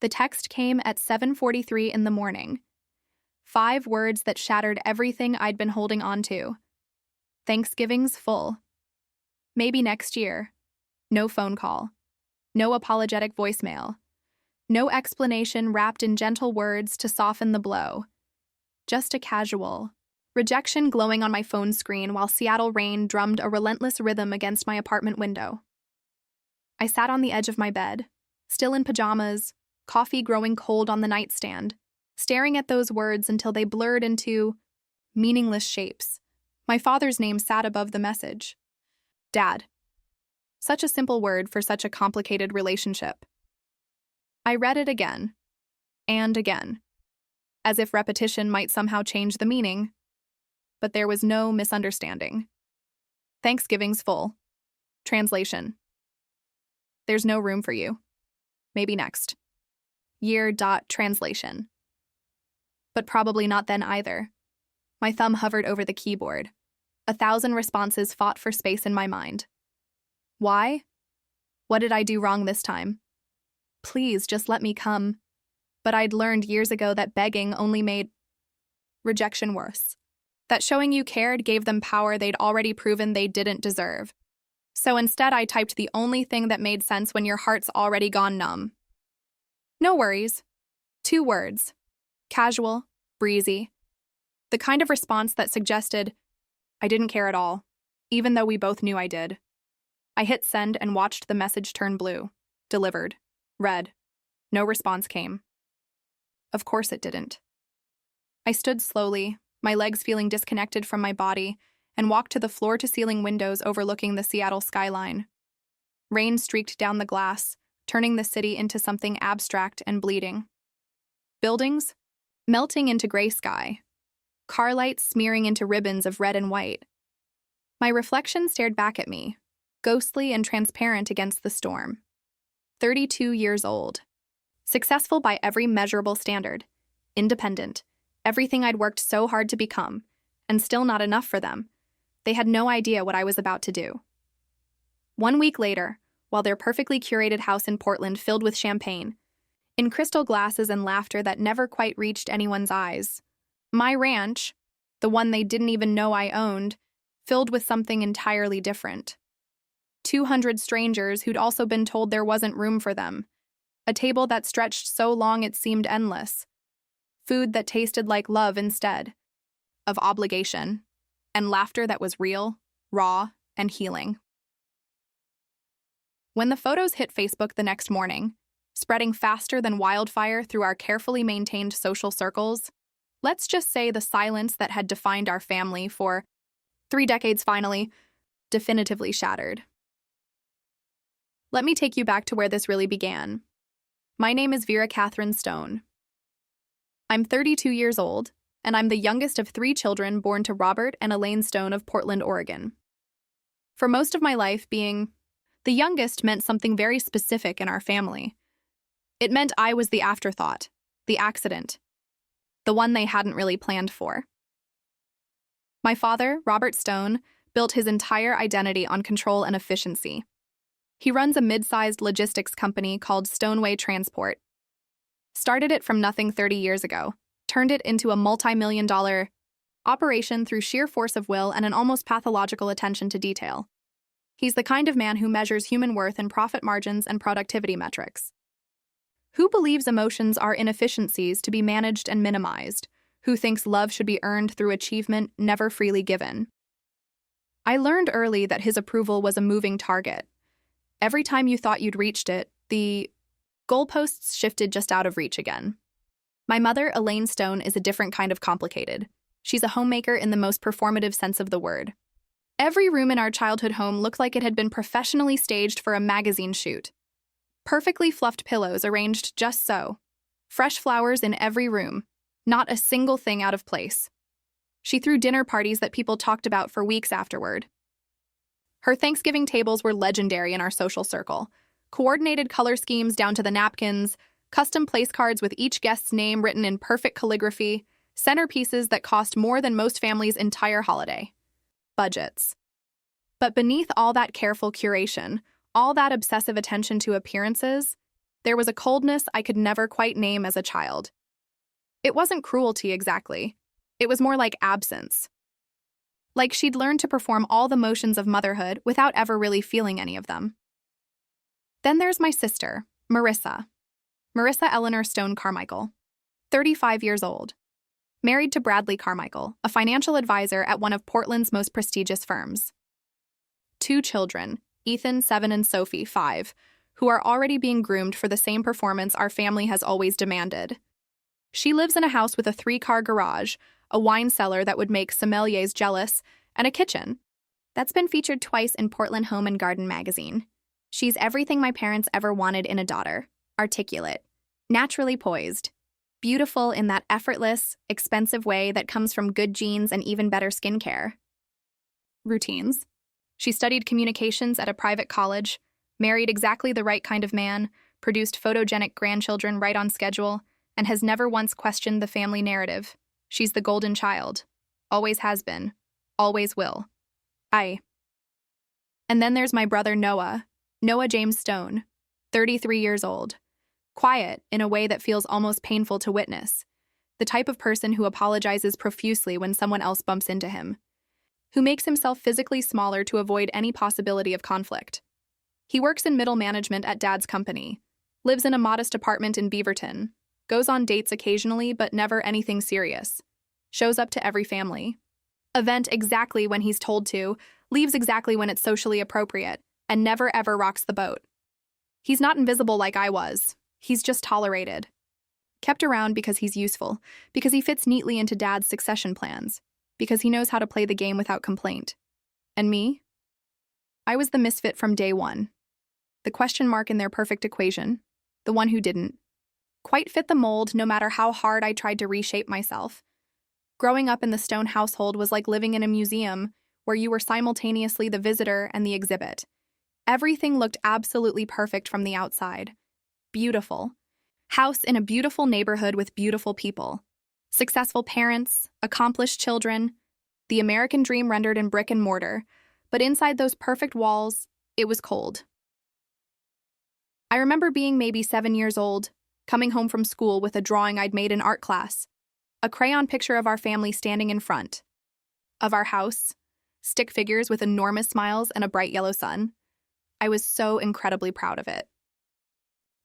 The text came at 7:43 in the morning. 5 words that shattered everything I'd been holding on to. Thanksgiving's full. Maybe next year. No phone call. No apologetic voicemail. No explanation wrapped in gentle words to soften the blow. Just a casual rejection glowing on my phone screen while Seattle rain drummed a relentless rhythm against my apartment window. I sat on the edge of my bed, still in pajamas, coffee growing cold on the nightstand, staring at those words until they blurred into meaningless shapes. My father's name sat above the message. Dad. Such a simple word for such a complicated relationship. I read it again, and again, as if repetition might somehow change the meaning. But there was no misunderstanding. Thanksgiving's full. Translation. There's no room for you. Maybe next. Year.translation. But probably not then either. My thumb hovered over the keyboard. 1,000 responses fought for space in my mind. Why? What did I do wrong this time? Please, just let me come. But I'd learned years ago that begging only made rejection worse. That showing you cared gave them power they'd already proven they didn't deserve. So instead, I typed the only thing that made sense when your heart's already gone numb. No worries. 2 words. Casual, breezy. The kind of response that suggested, I didn't care at all, even though we both knew I did. I hit send and watched the message turn blue. Delivered. Read. No response came. Of course it didn't. I stood slowly, my legs feeling disconnected from my body, and walked to the floor-to-ceiling windows overlooking the Seattle skyline. Rain streaked down the glass, turning the city into something abstract and bleeding. Buildings? Melting into gray sky. Car lights smearing into ribbons of red and white. My reflection stared back at me, ghostly and transparent against the storm. 32 years old. Successful by every measurable standard. Independent. Everything I'd worked so hard to become, and still not enough for them. They had no idea what I was about to do. 1 week later, while their perfectly curated house in Portland filled with champagne, in crystal glasses and laughter that never quite reached anyone's eyes, my ranch, the one they didn't even know I owned, filled with something entirely different. 200 strangers who'd also been told there wasn't room for them. A table that stretched so long it seemed endless. Food that tasted like love instead of obligation, and laughter that was real, raw, and healing. When the photos hit Facebook the next morning, spreading faster than wildfire through our carefully maintained social circles, let's just say the silence that had defined our family for 3 decades finally, definitively shattered. Let me take you back to where this really began. My name is Vera Catherine Stone. I'm 32 years old, and I'm the youngest of 3 children born to Robert and Elaine Stone of Portland, Oregon. For most of my life, being the youngest meant something very specific in our family. It meant I was the afterthought, the accident, the one they hadn't really planned for. My father, Robert Stone, built his entire identity on control and efficiency. He runs a mid-sized logistics company called Stoneway Transport. Started it from nothing 30 years ago, turned it into a multi-million-dollar operation through sheer force of will and an almost pathological attention to detail. He's the kind of man who measures human worth in profit margins and productivity metrics. Who believes emotions are inefficiencies to be managed and minimized? Who thinks love should be earned through achievement, never freely given? I learned early that his approval was a moving target. Every time you thought you'd reached it, the goalposts shifted just out of reach again. My mother, Elaine Stone, is a different kind of complicated. She's a homemaker in the most performative sense of the word. Every room in our childhood home looked like it had been professionally staged for a magazine shoot. Perfectly fluffed pillows arranged just so. Fresh flowers in every room. Not a single thing out of place. She threw dinner parties that people talked about for weeks afterward. Her Thanksgiving tables were legendary in our social circle. Coordinated color schemes down to the napkins, custom place cards with each guest's name written in perfect calligraphy, centerpieces that cost more than most families' entire holiday. Budgets. But beneath all that careful curation, all that obsessive attention to appearances, There was a coldness I could never quite name as a child. It wasn't cruelty exactly. It was more like absence. Like she'd learned to perform all the motions of motherhood without ever really feeling any of them. Then there's my sister, Marissa. Marissa Eleanor Stone Carmichael, 35 years old. Married to Bradley Carmichael, a financial advisor at one of Portland's most prestigious firms. 2 children, Ethan, 7, and Sophie, 5, who are already being groomed for the same performance our family has always demanded. She lives in a house with a 3-car garage, a wine cellar that would make sommeliers jealous, and a kitchen. That's been featured twice in Portland Home and Garden magazine. She's everything my parents ever wanted in a daughter. Articulate, naturally poised, beautiful in that effortless, expensive way that comes from good genes and even better skincare. Routines. She studied communications at a private college, married exactly the right kind of man, produced photogenic grandchildren right on schedule, and has never once questioned the family narrative. She's the golden child. Always has been. Always will. And then there's my brother Noah James Stone, 33 years old. Quiet in a way that feels almost painful to witness. The type of person who apologizes profusely when someone else bumps into him. Who makes himself physically smaller to avoid any possibility of conflict. He works in middle management at Dad's company, lives in a modest apartment in Beaverton, goes on dates occasionally but never anything serious, shows up to every family event exactly when he's told to, leaves exactly when it's socially appropriate, and never ever rocks the boat. He's not invisible like I was, he's just tolerated. Kept around because he's useful, because he fits neatly into Dad's succession plans, because he knows how to play the game without complaint. And me? I was the misfit from day one. The question mark in their perfect equation, the one who didn't quite fit the mold no matter how hard I tried to reshape myself. Growing up in the Stone household was like living in a museum where you were simultaneously the visitor and the exhibit. Everything looked absolutely perfect from the outside. Beautiful. House in a beautiful neighborhood with beautiful people. Successful parents, accomplished children, the American dream rendered in brick and mortar, but inside those perfect walls, it was cold. I remember being maybe 7 years old, coming home from school with a drawing I'd made in art class, a crayon picture of our family standing in front of our house, stick figures with enormous smiles and a bright yellow sun. I was so incredibly proud of it.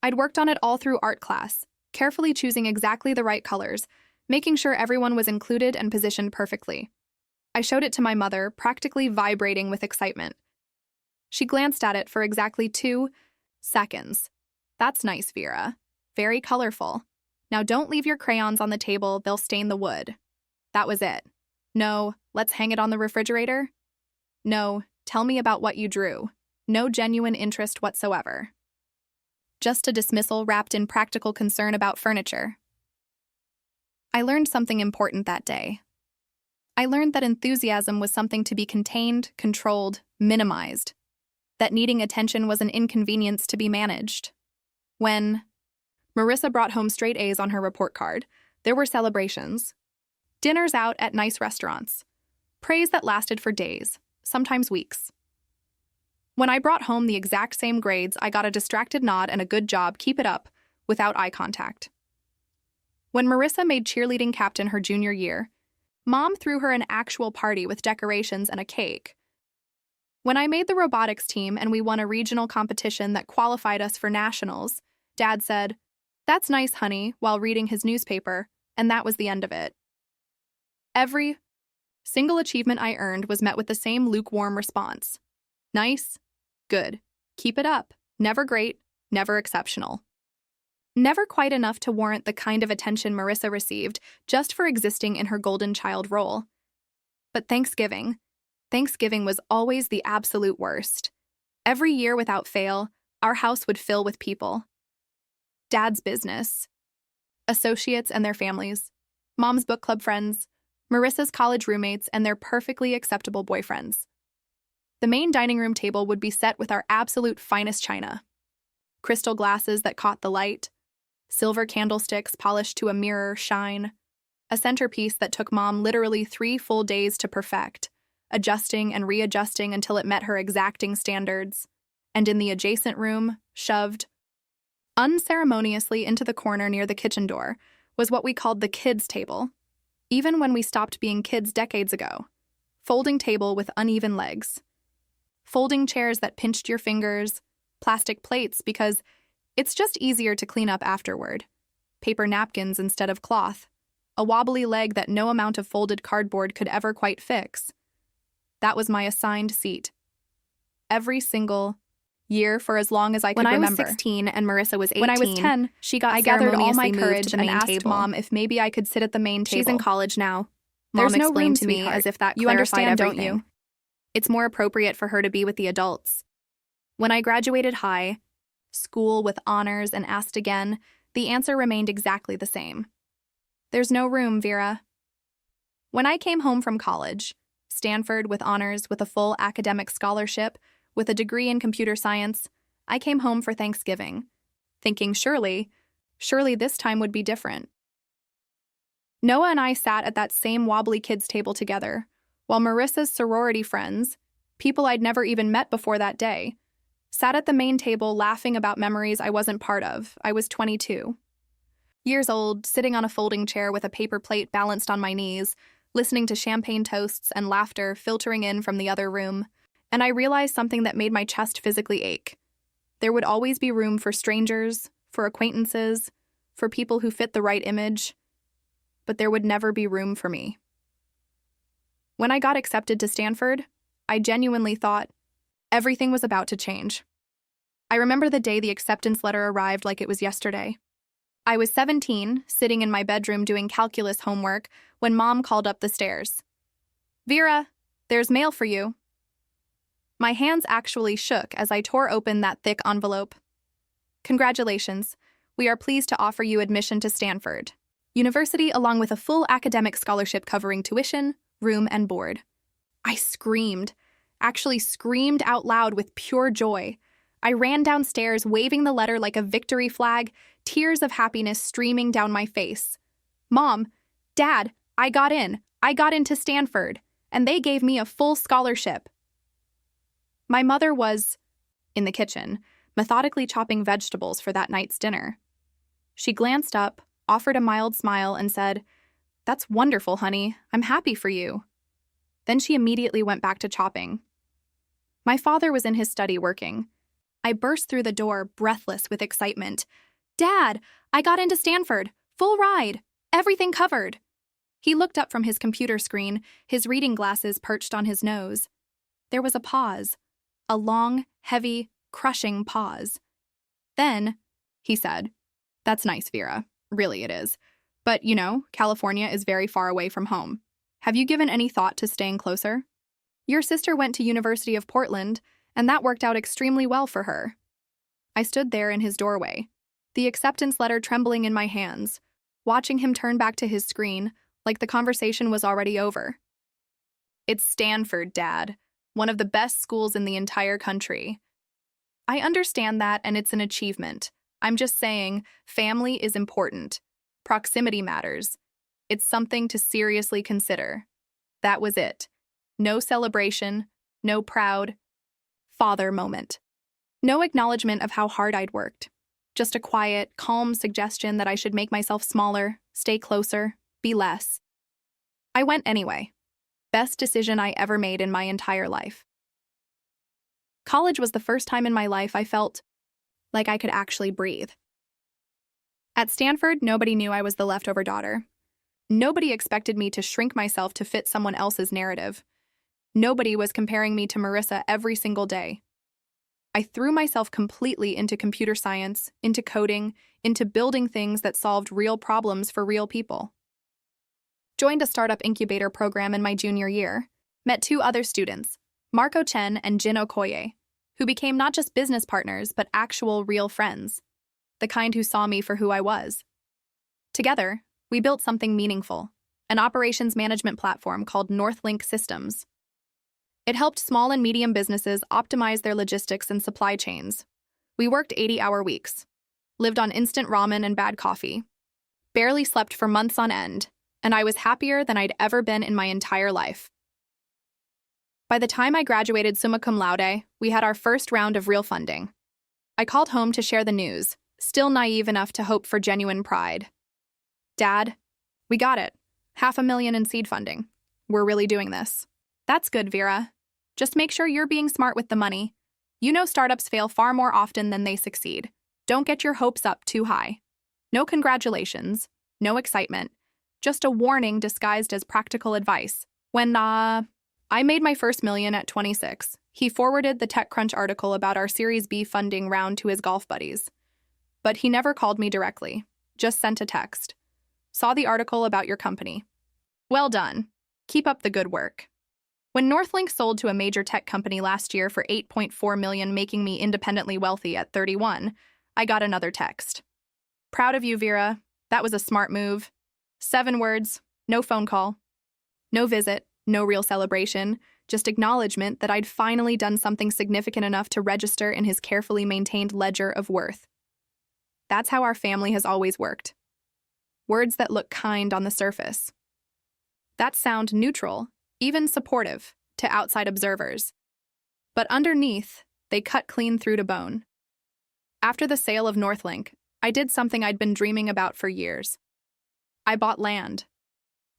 I'd worked on it all through art class, carefully choosing exactly the right colors, making sure everyone was included and positioned perfectly. I showed it to my mother, practically vibrating with excitement. She glanced at it for exactly 2 seconds. That's nice, Vera. Very colorful. Now don't leave your crayons on the table, they'll stain the wood. That was it. No, let's hang it on the refrigerator. No, tell me about what you drew. No genuine interest whatsoever. Just a dismissal wrapped in practical concern about furniture. I learned something important that day. I learned that enthusiasm was something to be contained, controlled, minimized. That needing attention was an inconvenience to be managed. When Marissa brought home straight A's on her report card, there were celebrations. Dinners out at nice restaurants. Praise that lasted for days, sometimes weeks. When I brought home the exact same grades, I got a distracted nod and a good job, keep it up, without eye contact. When Marissa made cheerleading captain her junior year, Mom threw her an actual party with decorations and a cake. When I made the robotics team and we won a regional competition that qualified us for nationals, Dad said, "That's nice, honey," while reading his newspaper, and that was the end of it. Every single achievement I earned was met with the same lukewarm response. Nice, good, keep it up, never great, never exceptional. Never quite enough to warrant the kind of attention Marissa received just for existing in her golden child role. But Thanksgiving was always the absolute worst. Every year without fail, our house would fill with people. Dad's business, associates and their families, Mom's book club friends, Marissa's college roommates, and their perfectly acceptable boyfriends. The main dining room table would be set with our absolute finest china. Crystal glasses that caught the light, silver candlesticks polished to a mirror shine, a centerpiece that took Mom literally 3 full days to perfect, adjusting and readjusting until it met her exacting standards, and in the adjacent room, shoved Unceremoniously into the corner near the kitchen door was what we called the kids' table, even when we stopped being kids decades ago. Folding table with uneven legs. Folding chairs that pinched your fingers. Plastic plates because it's just easier to clean up afterward. Paper napkins instead of cloth. A wobbly leg that no amount of folded cardboard could ever quite fix. That was my assigned seat. Every single year for as long as I could remember. When I was 16 and Marissa was 18, when I was 10, I gathered all my courage and and asked table. Mom if maybe I could sit at the main table. She's in college now. There's Mom no room, explained to me sweetheart. as if that You clarified understand, everything. don't you? It's more appropriate for her to be with the adults. When I graduated high school with honors and asked again, the answer remained exactly the same. There's no room, Vera. When I came home from college, Stanford with honors, with a full academic scholarship, with a degree in computer science, I came home for Thanksgiving, thinking surely this time would be different. Noah and I sat at that same wobbly kids' table together, while Marissa's sorority friends, people I'd never even met before that day, sat at the main table laughing about memories I wasn't part of. I was 22. Years old, sitting on a folding chair with a paper plate balanced on my knees, listening to champagne toasts and laughter filtering in from the other room, and I realized something that made my chest physically ache. There would always be room for strangers, for acquaintances, for people who fit the right image, but there would never be room for me. When I got accepted to Stanford, I genuinely thought everything was about to change. I remember the day the acceptance letter arrived like it was yesterday. I was 17, sitting in my bedroom doing calculus homework, when Mom called up the stairs. "Vera, there's mail for you." My hands actually shook as I tore open that thick envelope. "Congratulations. We are pleased to offer you admission to Stanford University along with a full academic scholarship covering tuition, room, and board." I screamed, actually screamed out loud with pure joy. I ran downstairs, waving the letter like a victory flag, tears of happiness streaming down my face. "Mom, Dad, I got in. I got into Stanford, and they gave me a full scholarship." My mother was in the kitchen, methodically chopping vegetables for that night's dinner. She glanced up, offered a mild smile, and said, "That's wonderful, honey. I'm happy for you." Then she immediately went back to chopping. My father was in his study working. I burst through the door, breathless with excitement. "Dad, I got into Stanford. Full ride. Everything covered." He looked up from his computer screen, his reading glasses perched on his nose. There was a pause. A long, heavy, crushing pause. Then, he said, "That's nice, Vera. Really it is. But, California is very far away from home. Have you given any thought to staying closer? Your sister went to University of Portland, and that worked out extremely well for her." I stood there in his doorway, the acceptance letter trembling in my hands, watching him turn back to his screen like the conversation was already over. "It's Stanford, Dad. One of the best schools in the entire country." I understand that, and it's an achievement. I'm just saying, family is important. Proximity matters. It's something to seriously consider. That was it. No celebration, no proud father moment. No acknowledgement of how hard I'd worked. Just a quiet, calm suggestion that I should make myself smaller, stay closer, be less. I went anyway. Best decision I ever made in my entire life. College was the first time in my life I felt like I could actually breathe. At Stanford, nobody knew I was the leftover daughter. Nobody expected me to shrink myself to fit someone else's narrative. Nobody was comparing me to Marissa every single day. I threw myself completely into computer science, into coding, into building things that solved real problems for real people. Joined a startup incubator program in my junior year. Met 2 other students, Marco Chen and Jin Okoye, who became not just business partners, but actual real friends. The kind who saw me for who I was. Together, we built something meaningful, an operations management platform called Northlink Systems. It helped small and medium businesses optimize their logistics and supply chains. We worked 80-hour weeks, lived on instant ramen and bad coffee, barely slept for months on end, and I was happier than I'd ever been in my entire life. By the time I graduated summa cum laude, we had our first round of real funding. I called home to share the news. still naive enough to hope for genuine pride. Dad, we got it. $500,000 in seed funding. We're really doing this. That's good, Vera. Just make sure you're being smart with the money. You know startups fail far more often than they succeed. Don't get your hopes up too high. No congratulations, no excitement, just a warning disguised as practical advice. When, I made my first million at 26, he forwarded the TechCrunch article about our Series B funding round to his golf buddies. But he never called me directly, just sent a text. Saw the article about your company. Well done. Keep up the good work. When Northlink sold to a major tech company last year for $8.4 million, making me independently wealthy at 31, I got another text. Proud of you, Vera. That was a smart move. 7 words, no phone call. No visit, no real celebration, just acknowledgement that I'd finally done something significant enough to register in his carefully maintained ledger of worth. That's how our family has always worked. Words that look kind on the surface. That sound neutral, even supportive, to outside observers. But underneath, they cut clean through to bone. After the sale of Northlink, I did something I'd been dreaming about for years. I bought land.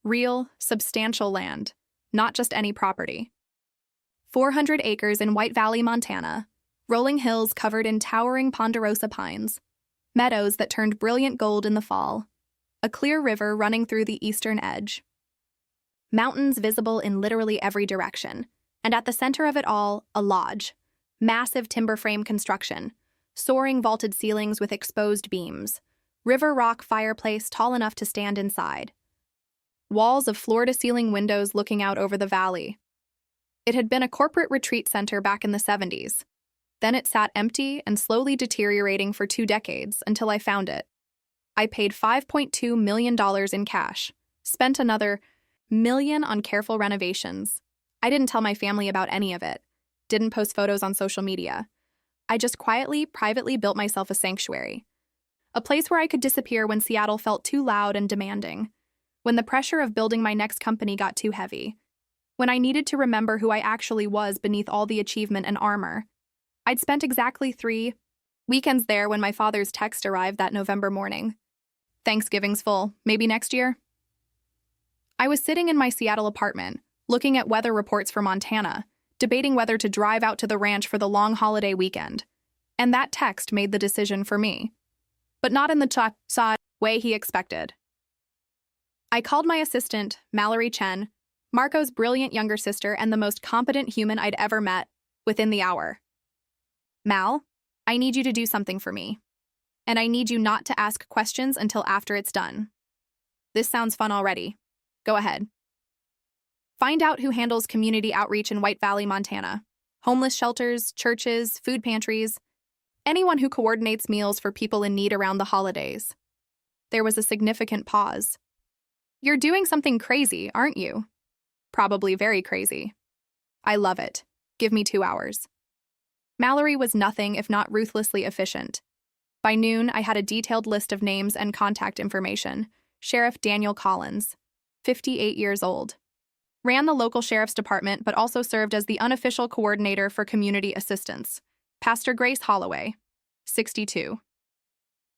Real, substantial land, not just any property. 400 acres in White Valley, Montana, rolling hills covered in towering ponderosa pines, meadows that turned brilliant gold in the fall, a clear river running through the eastern edge. Mountains visible in literally every direction, and at the center of it all, a lodge, massive timber frame construction, soaring vaulted ceilings with exposed beams, river rock fireplace tall enough to stand inside, walls of floor-to-ceiling windows looking out over the valley. It had been a corporate retreat center back in the 70s. Then it sat empty and slowly deteriorating for 2 decades until I found it. I paid $5.2 million in cash, spent another $1 million on careful renovations. I didn't tell my family about any of it, didn't post photos on social media. I just quietly, privately built myself a sanctuary. A place where I could disappear when Seattle felt too loud and demanding, when the pressure of building my next company got too heavy, when I needed to remember who I actually was beneath all the achievement and armor. I'd spent exactly 3 weekends there when my father's text arrived that November morning. Thanksgiving's full, maybe next year? I was sitting in my Seattle apartment, looking at weather reports for Montana, debating whether to drive out to the ranch for the long holiday weekend. And that text made the decision for me. But not in the way he expected. I called my assistant, Mallory Chen, Marco's brilliant younger sister and the most competent human I'd ever met, within the hour. Mal, I need you to do something for me. And I need you not to ask questions until after it's done. This sounds fun already. Go ahead. Find out who handles community outreach in White Valley, Montana. Homeless shelters, churches, food pantries, anyone who coordinates meals for people in need around the holidays. There was a significant pause. You're doing something crazy, aren't you? Probably very crazy. I love it. Give me 2 hours. Mallory was nothing if not ruthlessly efficient. By noon, I had a detailed list of names and contact information. Sheriff Daniel Collins, 58 years old. Ran the local sheriff's department but also served as the unofficial coordinator for community assistance. Pastor Grace Holloway, 62.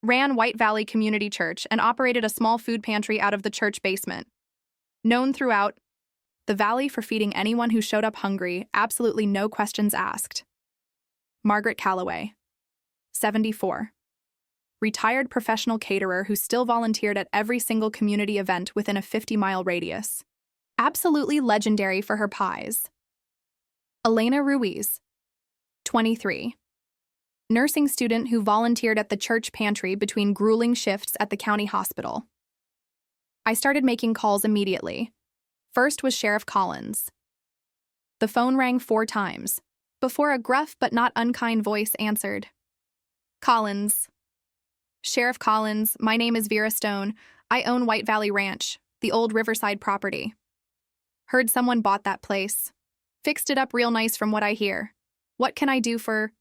Ran White Valley Community Church and operated a small food pantry out of the church basement. Known throughout the valley for feeding anyone who showed up hungry, absolutely no questions asked. Margaret Calloway, 74. Retired professional caterer who still volunteered at every single community event within a 50-mile radius. Absolutely legendary for her pies. Elena Ruiz, 23. Nursing student who volunteered at the church pantry between grueling shifts at the county hospital. I started making calls immediately. First was Sheriff Collins. The phone rang 4 times, before a gruff but not unkind voice answered. Collins. Sheriff Collins, my name is Vera Stone. I own White Valley Ranch, the old Riverside property. Heard someone bought that place. Fixed it up real nice from what I hear. What can I do for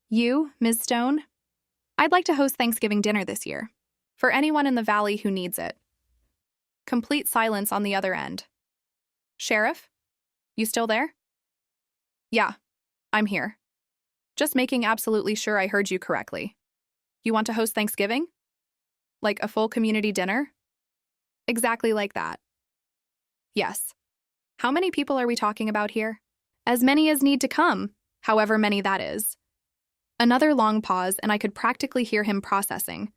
you, Ms. Stone? I'd like to host Thanksgiving dinner this year. For anyone in the valley who needs it. Complete silence on the other end. Sheriff? You still there? Yeah, I'm here. Just making absolutely sure I heard you correctly. You want to host Thanksgiving? Like a full community dinner? Exactly like that. Yes. How many people are we talking about here? As many as need to come, however many that is. Another long pause, and I could practically hear him processing.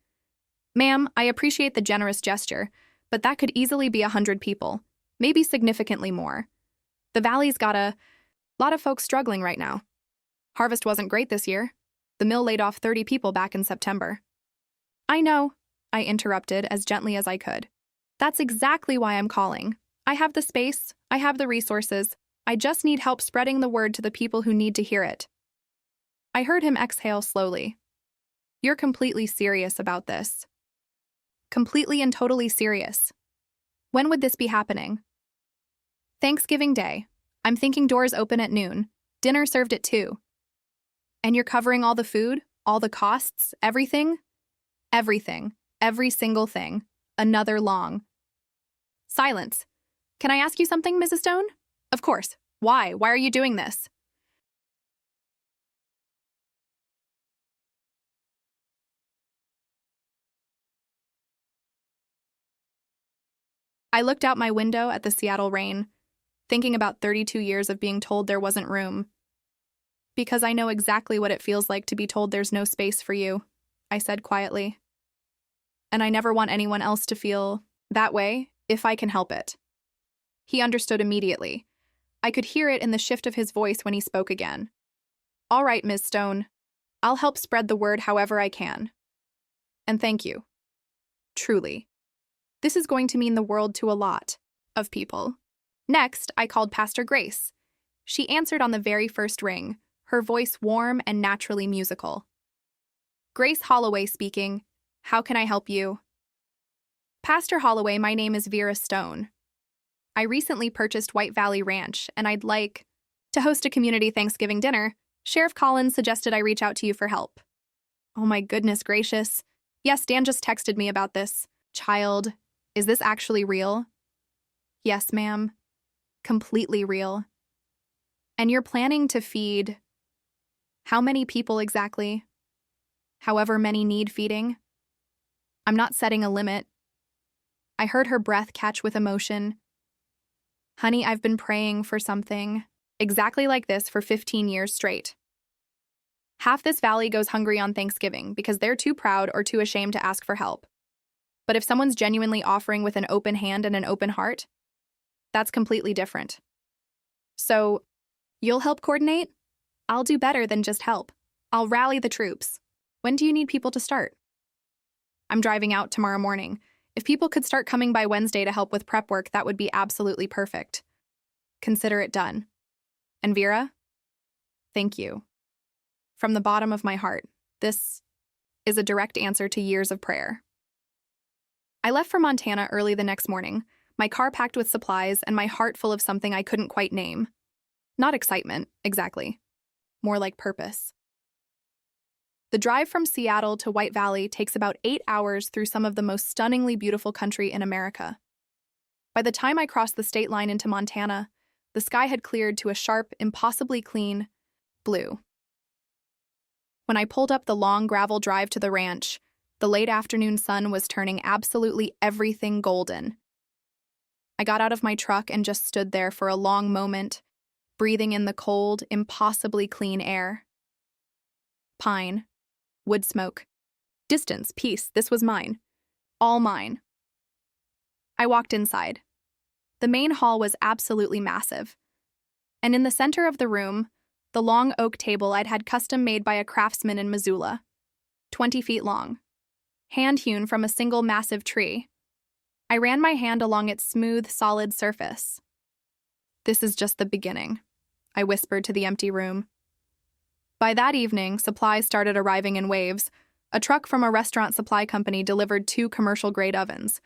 Ma'am, I appreciate the generous gesture, but that could easily be 100 people, maybe significantly more. The valley's got a lot of folks struggling right now. Harvest wasn't great this year. The mill laid off 30 people back in September. I know, I interrupted as gently as I could. That's exactly why I'm calling. I have the space, I have the resources. I just need help spreading the word to the people who need to hear it. I heard him exhale slowly. You're completely serious about this. Completely and totally serious. When would this be happening? Thanksgiving Day. I'm thinking doors open at noon. Dinner served at 2. And you're covering all the food, all the costs, everything? Everything. Every single thing. Another long silence. Can I ask you something, Mrs. Stone? Of course. Why? Why are you doing this? I looked out my window at the Seattle rain, thinking about 32 years of being told there wasn't room. Because I know exactly what it feels like to be told there's no space for you, I said quietly. And I never want anyone else to feel that way if I can help it. He understood immediately. I could hear it in the shift of his voice when he spoke again. All right, Ms. Stone. I'll help spread the word however I can. And thank you. Truly. This is going to mean the world to a lot of people. Next, I called Pastor Grace. She answered on the very first ring, her voice warm and naturally musical. Grace Holloway speaking. How can I help you? Pastor Holloway, my name is Vera Stone. I recently purchased White Valley Ranch, and I'd like to host a community Thanksgiving dinner. Sheriff Collins suggested I reach out to you for help. Oh my goodness gracious. Yes, Dan just texted me about this. Child, is this actually real? Yes, ma'am. Completely real. And you're planning to feed how many people exactly? However many need feeding? I'm not setting a limit. I heard her breath catch with emotion. Honey, I've been praying for something exactly like this for 15 years straight. Half this valley goes hungry on Thanksgiving because they're too proud or too ashamed to ask for help. But if someone's genuinely offering with an open hand and an open heart, that's completely different. So, you'll help coordinate? I'll do better than just help. I'll rally the troops. When do you need people to start? I'm driving out tomorrow morning. If people could start coming by Wednesday to help with prep work, that would be absolutely perfect. Consider it done. And Vera? Thank you. From the bottom of my heart, this is a direct answer to years of prayer. I left for Montana early the next morning, my car packed with supplies and my heart full of something I couldn't quite name. Not excitement, exactly. More like purpose. The drive from Seattle to White Valley takes about 8 hours through some of the most stunningly beautiful country in America. By the time I crossed the state line into Montana, the sky had cleared to a sharp, impossibly clean blue. When I pulled up the long gravel drive to the ranch, the late afternoon sun was turning absolutely everything golden. I got out of my truck and just stood there for a long moment, breathing in the cold, impossibly clean air. Pine. Wood smoke. Distance, peace, this was mine. All mine. I walked inside. The main hall was absolutely massive. And in the center of the room, the long oak table I'd had custom made by a craftsman in Missoula. 20 feet long. Hand-hewn from a single massive tree. I ran my hand along its smooth, solid surface. This is just the beginning, I whispered to the empty room. By that evening, supplies started arriving in waves. A truck from a restaurant supply company delivered 2 commercial-grade ovens.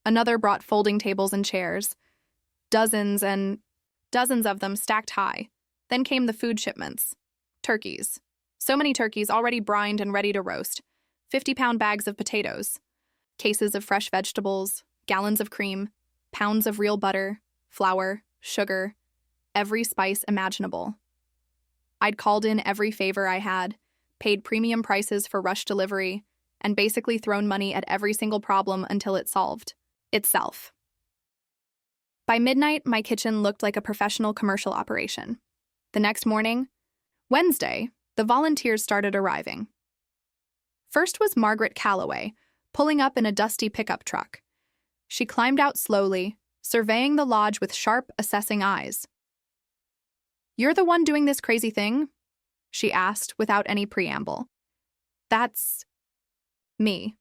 Another brought folding tables and chairs. Dozens and dozens of them stacked high. Then came the food shipments. Turkeys. So many turkeys already brined and ready to roast. 50-pound bags of potatoes. Cases of fresh vegetables. Gallons of cream. Pounds of real butter. Flour. Sugar. Every spice imaginable. I'd called in every favor I had, paid premium prices for rush delivery, and basically thrown money at every single problem until it solved itself. By midnight, my kitchen looked like a professional commercial operation. The next morning, Wednesday, the volunteers started arriving. First was Margaret Calloway, pulling up in a dusty pickup truck. She climbed out slowly, surveying the lodge with sharp, assessing eyes. "You're the one doing this crazy thing?" she asked without any preamble. "That's me."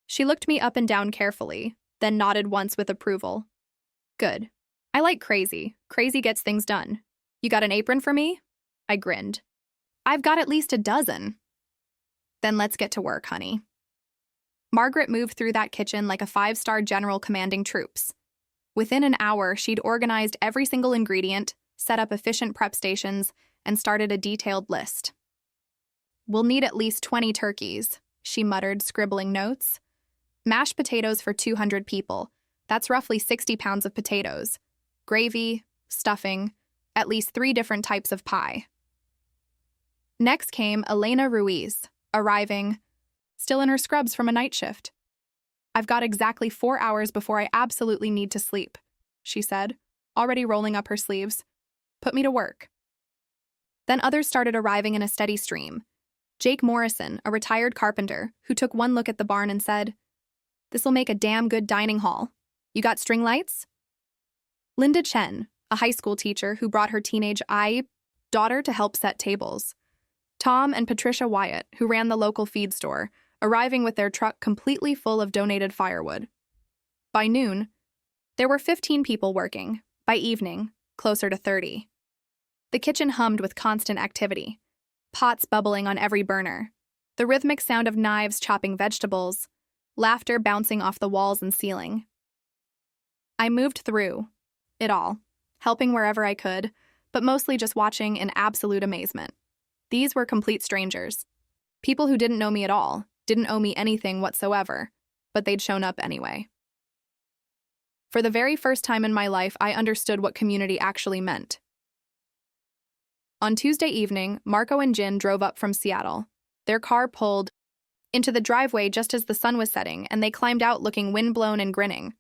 She looked me up and down carefully, then nodded once with approval. "Good. I like crazy. Crazy gets things done. You got an apron for me?" I grinned. "I've got at least a dozen." "Then let's get to work, honey." Margaret moved through that kitchen like a 5-star general commanding troops. Within an hour, she'd organized every single ingredient, set up efficient prep stations, and started a detailed list. "We'll need at least 20 turkeys," she muttered, scribbling notes. "Mashed potatoes for 200 people. That's roughly 60 pounds of potatoes. Gravy, stuffing, at least 3 different types of pie." Next came Elena Ruiz, arriving, still in her scrubs from a night shift. "I've got exactly 4 hours before I absolutely need to sleep," she said, already rolling up her sleeves. "Put me to work." Then others started arriving in a steady stream. Jake Morrison, a retired carpenter, who took one look at the barn and said, "This'll make a damn good dining hall. You got string lights?" Linda Chen, a high school teacher who brought her teenage daughter to help set tables. Tom and Patricia Wyatt, who ran the local feed store, arriving with their truck completely full of donated firewood. By noon, there were 15 people working. By evening, closer to 30. The kitchen hummed with constant activity, pots bubbling on every burner, the rhythmic sound of knives chopping vegetables, laughter bouncing off the walls and ceiling. I moved through it all, helping wherever I could, but mostly just watching in absolute amazement. These were complete strangers. People who didn't know me at all, didn't owe me anything whatsoever, but they'd shown up anyway. For the very first time in my life, I understood what community actually meant. On Tuesday evening, Marco and Jin drove up from Seattle. Their car pulled into the driveway just as the sun was setting, and they climbed out looking windblown and grinning.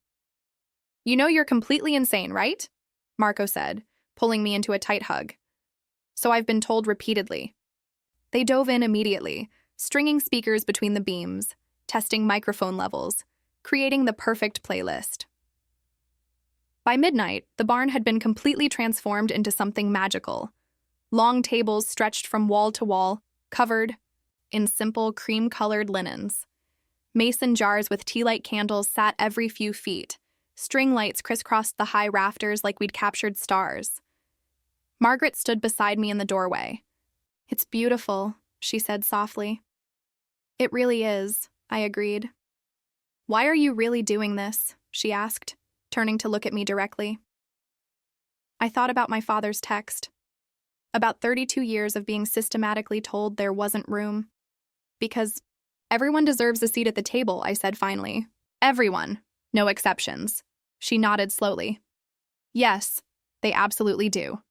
"You know you're completely insane, right?" Marco said, pulling me into a tight hug. "So I've been told repeatedly." They dove in immediately, stringing speakers between the beams, testing microphone levels, creating the perfect playlist. By midnight, the barn had been completely transformed into something magical. Long tables stretched from wall to wall, covered in simple cream-colored linens. Mason jars with tea-light candles sat every few feet. String lights crisscrossed the high rafters like we'd captured stars. Margaret stood beside me in the doorway. "It's beautiful," she said softly. "It really is," I agreed. "Why are you really doing this?" she asked, turning to look at me directly. I thought about my father's text. About 32 years of being systematically told there wasn't room. "Because everyone deserves a seat at the table," I said finally. "Everyone. No exceptions." She nodded slowly. "Yes, they absolutely do."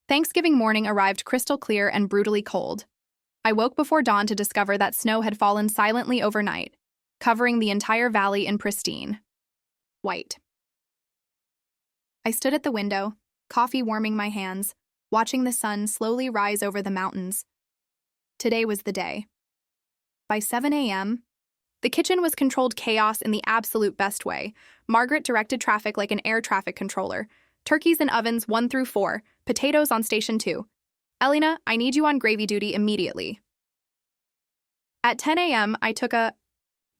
Thanksgiving morning arrived crystal clear and brutally cold. I woke before dawn to discover that snow had fallen silently overnight, covering the entire valley in pristine white. I stood at the window, coffee warming my hands, watching the sun slowly rise over the mountains. Today was the day. By 7 a.m., the kitchen was controlled chaos in the absolute best way. Margaret directed traffic like an air traffic controller. Turkeys in ovens 1 through 4, potatoes on station 2. "Elena, I need you on gravy duty immediately." At 10 a.m., I took a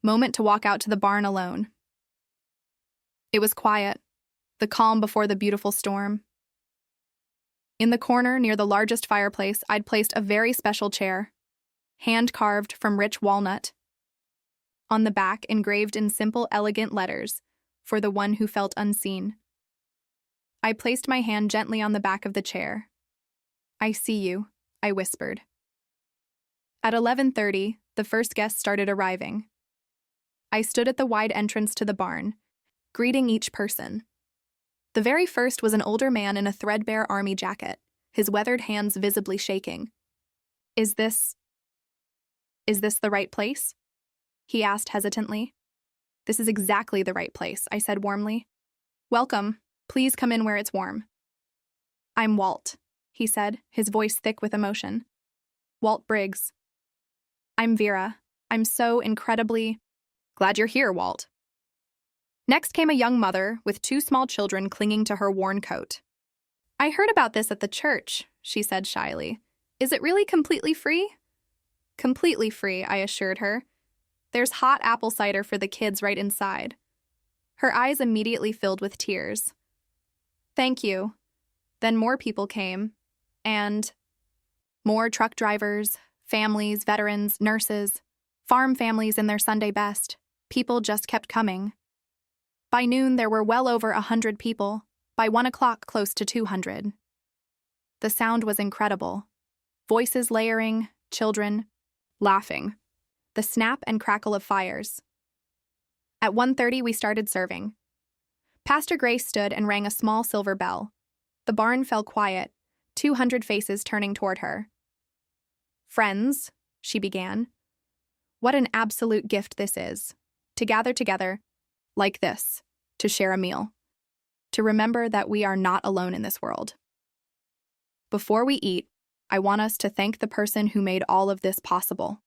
moment to walk out to the barn alone. It was quiet, the calm before the beautiful storm. In the corner near the largest fireplace, I'd placed a very special chair, hand-carved from rich walnut. On the back, engraved in simple, elegant letters, "For the one who felt unseen." I placed my hand gently on the back of the chair. "I see you," I whispered. At 11:30, the first guests started arriving. I stood at the wide entrance to the barn, greeting each person. The very first was an older man in a threadbare army jacket, his weathered hands visibly shaking. Is this Is this the right place? He asked hesitantly. This is exactly the right place, I said warmly. Welcome. Please come in where it's warm. I'm Walt, he said, his voice thick with emotion. Walt Briggs. I'm Vera. I'm so incredibly glad you're here, Walt. Next came a young mother with 2 small children clinging to her worn coat. I heard about this at the church, she said shyly. Is it really completely free? Completely free, I assured her. There's hot apple cider for the kids right inside. Her eyes immediately filled with tears. Thank you. Then more people came, and more truck drivers, families, veterans, nurses, farm families in their Sunday best. People just kept coming. By noon, there were well over 100 people. By 1 o'clock, close to 200. The sound was incredible. Voices layering, children laughing. The snap and crackle of fires. At 1:30, we started serving. Pastor Grace stood and rang a small silver bell. The barn fell quiet, 200 faces turning toward her. Friends, she began. What an absolute gift this is, to gather together, like this, to share a meal, to remember that we are not alone in this world. Before we eat, I want us to thank the person who made all of this possible.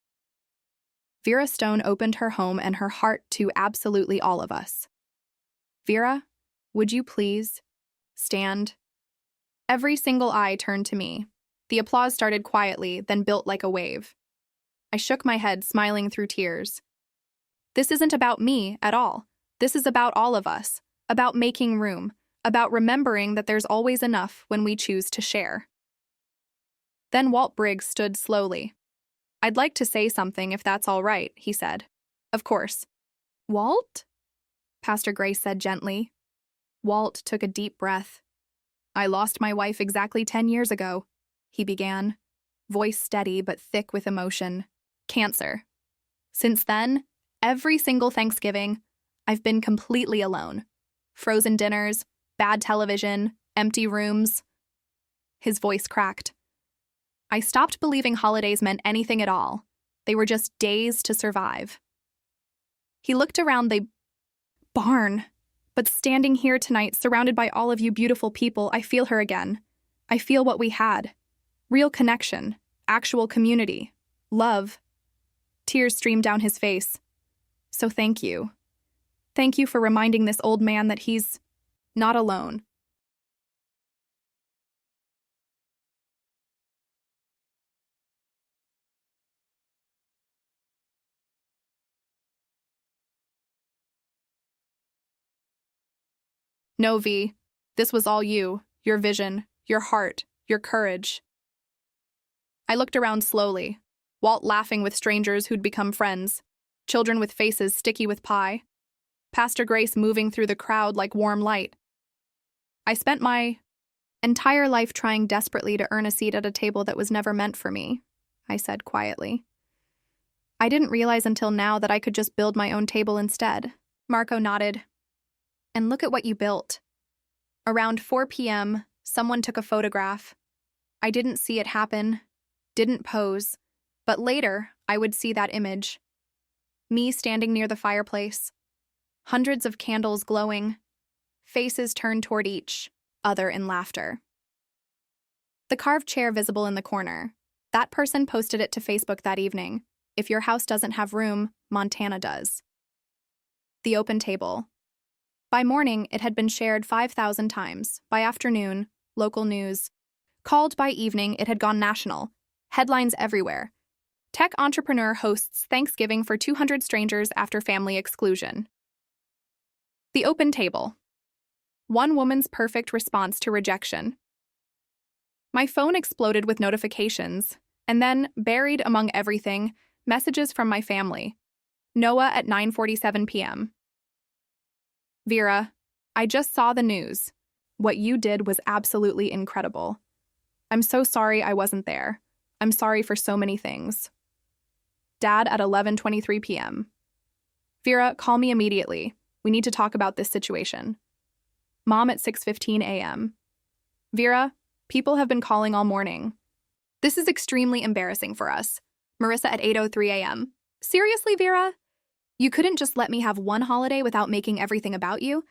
Vera Stone opened her home and her heart to absolutely all of us. Vera, would you please stand? Every single eye turned to me. The applause started quietly, then built like a wave. I shook my head, smiling through tears. This isn't about me at all. This is about all of us, about making room, about remembering that there's always enough when we choose to share. Then Walt Briggs stood slowly. I'd like to say something if that's all right, he said. Of course. Walt? Pastor Grace said gently. Walt took a deep breath. I lost my wife exactly 10 years ago, he began, voice steady but thick with emotion. Cancer. Since then, every single Thanksgiving, I've been completely alone. Frozen dinners, bad television, empty rooms. His voice cracked. I stopped believing holidays meant anything at all. They were just days to survive. He looked around the barn, but standing here tonight, surrounded by all of you beautiful people, I feel her again. I feel what we had. Real connection, actual community, love. Tears streamed down his face. So thank you. Thank you for reminding this old man that he's not alone. No, V. This was all you, your vision, your heart, your courage. I looked around slowly, Walt laughing with strangers who'd become friends, children with faces sticky with pie, Pastor Grace moving through the crowd like warm light. I spent my entire life trying desperately to earn a seat at a table that was never meant for me, I said quietly. I didn't realize until now that I could just build my own table instead. Marco nodded. And look at what you built. Around 4 p.m., someone took a photograph. I didn't see it happen, didn't pose, but later I would see that image. Me standing near the fireplace, hundreds of candles glowing, faces turned toward each other in laughter. The carved chair visible in the corner. That person posted it to Facebook that evening. If your house doesn't have room, Montana does. The open table. By morning, it had been shared 5,000 times. By afternoon, local news. Called by evening, it had gone national. Headlines everywhere. Tech entrepreneur hosts Thanksgiving for 200 strangers after family exclusion. The open table. One woman's perfect response to rejection. My phone exploded with notifications, and then, buried among everything, messages from my family. Noah at 9:47 p.m. Vera, I just saw the news. What you did was absolutely incredible. I'm so sorry I wasn't there. I'm sorry for so many things. Dad at 11:23 p.m. Vera, call me immediately. We need to talk about this situation. Mom at 6:15 a.m. Vera, people have been calling all morning. This is extremely embarrassing for us. Marissa at 8:03 a.m. Seriously, Vera? You couldn't just let me have one holiday without making everything about you?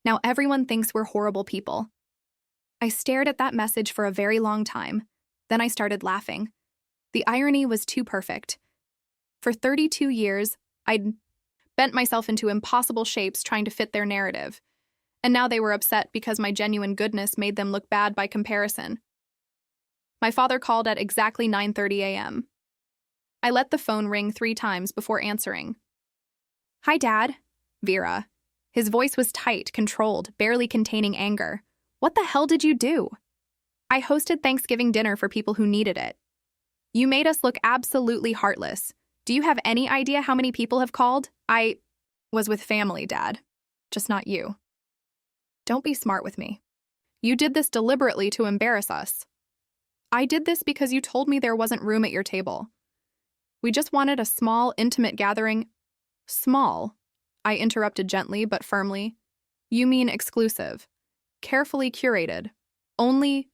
Now everyone thinks we're horrible people. I stared at that message for a very long time. Then I started laughing. The irony was too perfect. For 32 years, I'd bent myself into impossible shapes trying to fit their narrative. And now they were upset because my genuine goodness made them look bad by comparison. My father called at exactly 9:30 a.m. I let the phone ring 3 times before answering. Hi, Dad. Vera. His voice was tight, controlled, barely containing anger. What the hell did you do? I hosted Thanksgiving dinner for people who needed it. You made us look absolutely heartless. Do you have any idea how many people have called? I was with family, Dad. Just not you. Don't be smart with me. You did this deliberately to embarrass us. I did this because you told me there wasn't room at your table. We just wanted a small, intimate gathering. Small, I interrupted gently but firmly. You mean exclusive, carefully curated, only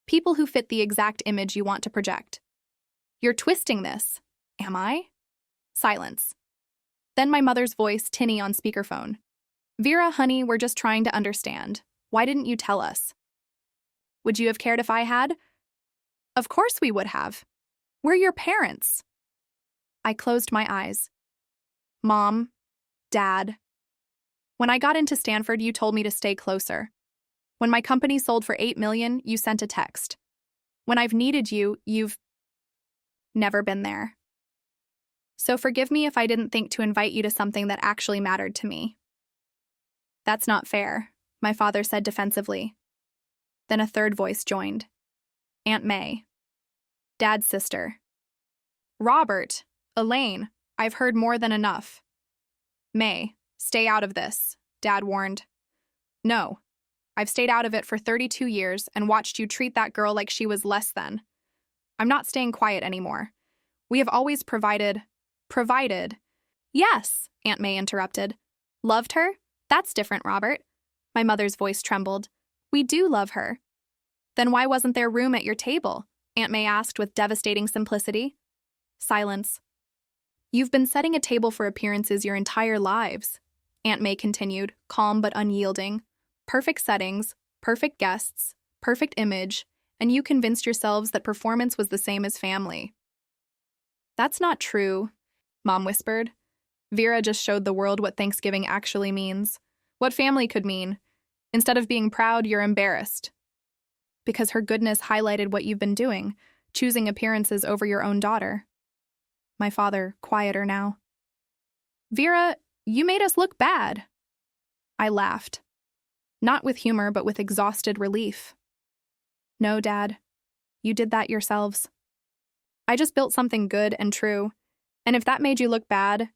people who fit the exact image you want to project. You're twisting this. Am I? Silence. Then my mother's voice, tinny on speakerphone. Vera, honey, we're just trying to understand. Why didn't you tell us? Would you have cared if I had? Of course we would have. We're your parents. I closed my eyes. Mom, Dad. When I got into Stanford, you told me to stay closer. When my company sold for $8 million, you sent a text. When I've needed you, you've never been there. So forgive me if I didn't think to invite you to something that actually mattered to me. That's not fair, my father said defensively. Then a third voice joined. Aunt May. Dad's sister. Robert, Elaine, I've heard more than enough. May, stay out of this, Dad warned. No, I've stayed out of it for 32 years and watched you treat that girl like she was less than. I'm not staying quiet anymore. We have always provided. Yes, Aunt May interrupted. Loved her? That's different, Robert. My mother's voice trembled. We do love her. Then why wasn't there room at your table? Aunt May asked with devastating simplicity. Silence. You've been setting a table for appearances your entire lives, Aunt May continued, calm but unyielding. Perfect settings, perfect guests, perfect image, and you convinced yourselves that performance was the same as family. That's not true, Mom whispered. Vera just showed the world what Thanksgiving actually means, what family could mean. Instead of being proud, you're embarrassed. Because her goodness highlighted what you've been doing, choosing appearances over your own daughter. My father, quieter now. Vera, you made us look bad. I laughed. Not with humor, but with exhausted relief. No, Dad. You did that yourselves. I just built something good and true, and if that made you look bad,